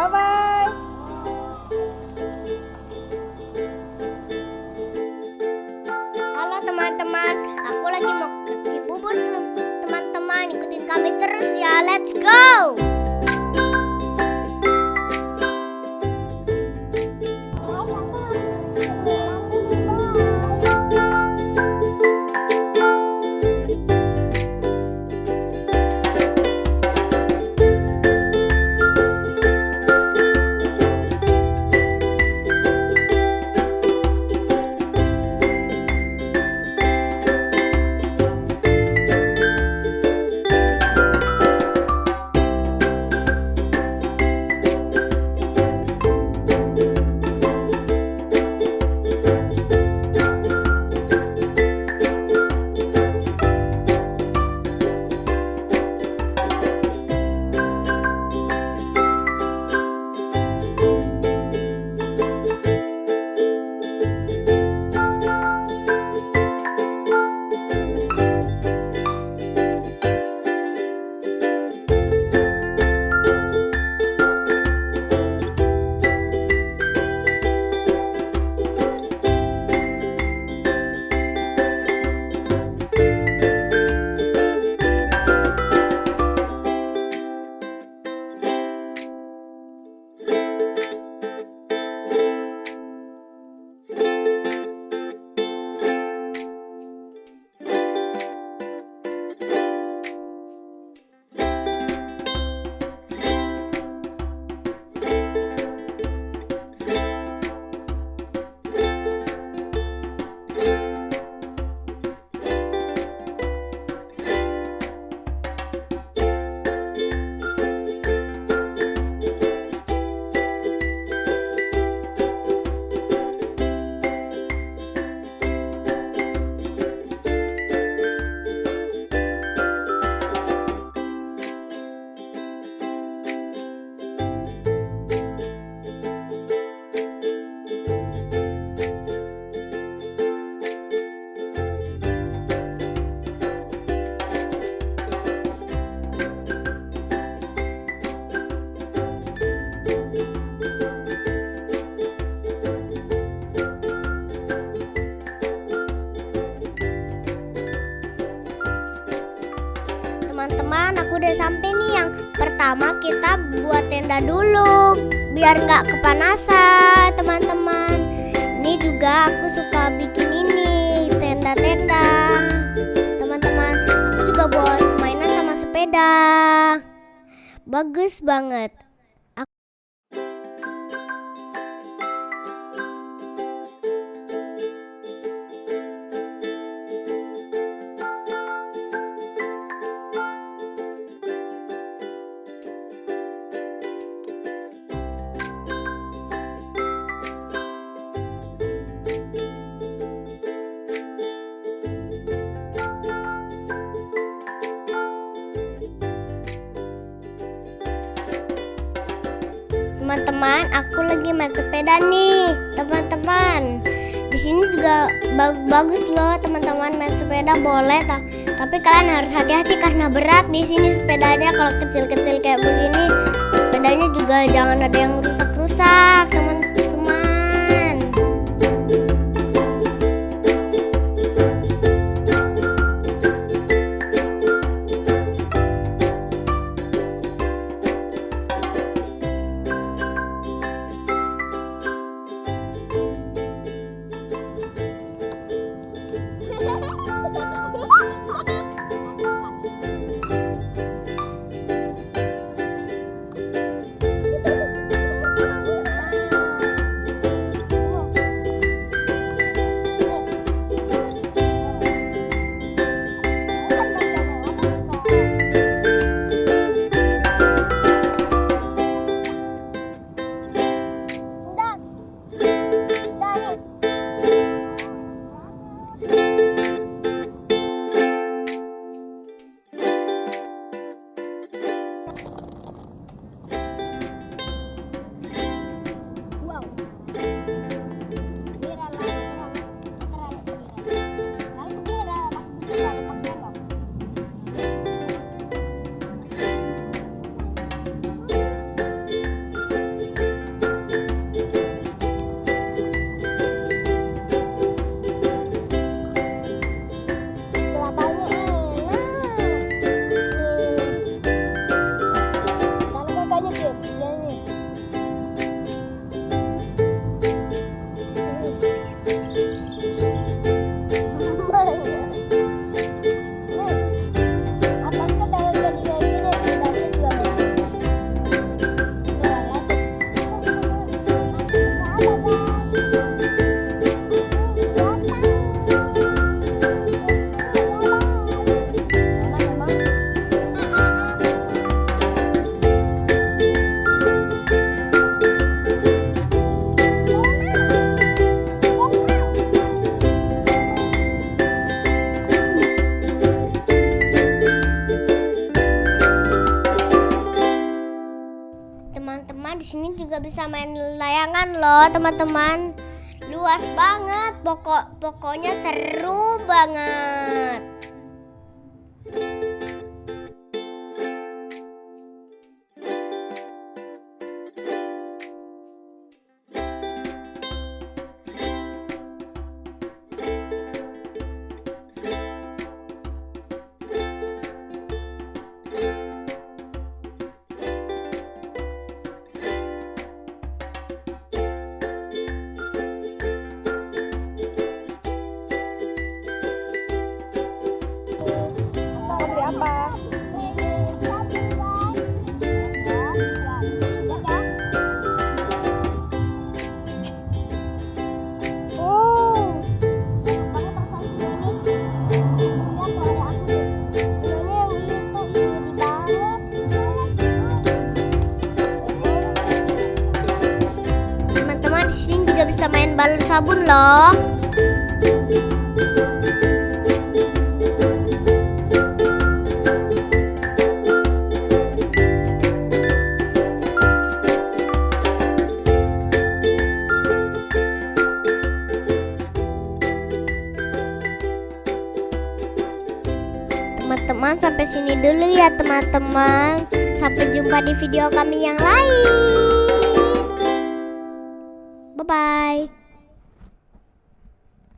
Bye-bye. Halo teman-teman, aku lagi mau ke Cibubur tuh. Teman-teman ikutin kami terus ya, let's go! Teman-teman, aku udah sampai nih. Yang pertama kita buat tenda dulu biar nggak kepanasan, teman-teman. Ini juga aku suka bikin ini tenda-tenda, teman-teman. Aku juga buat mainan sama sepeda, bagus banget. Teman-teman, aku lagi main sepeda nih, teman-teman. Di sini juga bagus loh, teman-teman, main sepeda boleh, tapi kalian harus hati-hati karena berat di sini sepedanya. Kalau kecil-kecil kayak begini, sepedanya juga jangan ada yang rusak-rusak, teman-teman. Teman-teman, di sini juga bisa main layangan loh, teman-teman. Luas banget, pokoknya seru banget. Beli apa? Oh, teman-teman, di sini juga bisa main balon sabun loh. Teman-teman, sampai sini dulu ya teman-teman. Sampai jumpa di video kami yang lain. Bye-bye.